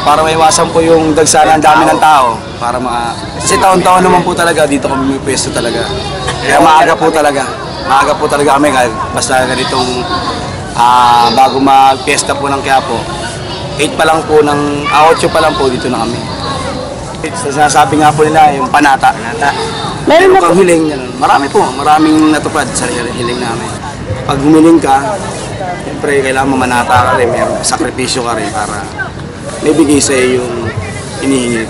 para maiwasan po yung dagsanan, dami ng tao. Kasi taon-taon naman po talaga, dito kami may pwesto talaga. Kaya maaga po talaga. Maaga po talaga kami, basta ganitong bago mag-pesta po ng Quiapo. 8 pa lang po, 8 pa lang po dito na kami. Sinasabi nga po nila yung panata. Meron po kang hiling, maraming natupad sa hiling namin. Pag humiling ka, siyempre kailangan mo manata ka rin, may sakripisyo ka rin para may bigay sa iyo yung hinihingi.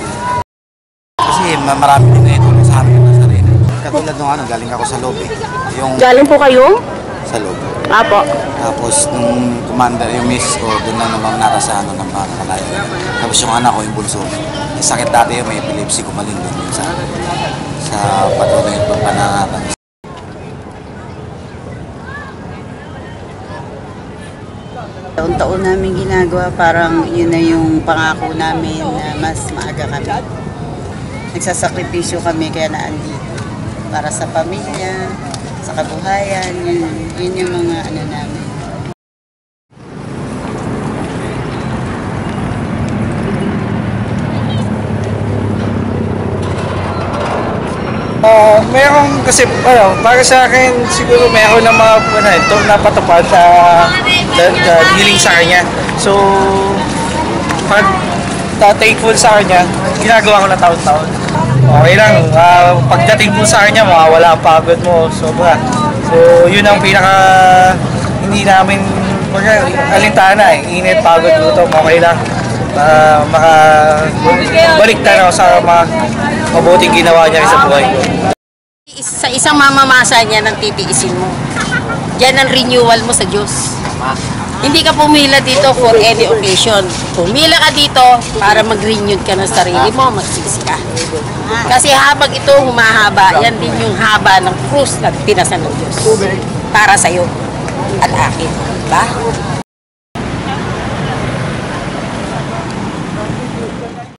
Kasi marami din na ito sa amin na sarili. Katulad nung galing ako sa loob eh. Galing po kayo? Sa loob. Apo. Tapos nung commander, yung miss ko, doon na naman nakasa ng malayo. Tapos yung anak ko, yung bunso. Sakit dati yung may epilepsy, kumaling doon sa patuloy ng pananatan. Taon-taon namin ginagawa, parang yun na yung pangako namin na mas maaga kami. Nagsasakripisyo kami kaya naandito. Para sa pamilya, sa kabuhayan, yun yung mga namin. Mayroong kasi, para sa akin, siguro mayroon na mga napatupad hiling sa kanya. So, pag thankful sa kanya, ginagawa ko na taon-taon. Okay lang, pagdating mo sa kanya, mawawala ang pagod mo, sobra. So, yun ang hindi namin, alintana init, pagod, gutom, okay lang. Makabalik tayo sa mga mabuting ginawa niya sa buhay. Sa isang mamamasa niya nang titiisin mo. Yan ang renewal mo sa Diyos. Hindi ka pumila dito for any occasion. Pumila ka dito para mag-renew ka ng sarili mo, magsisi ka. Kasi habang ito humahaba, yan din yung haba ng krus na tinasan ng Diyos. Para sa'yo at akin. Diba?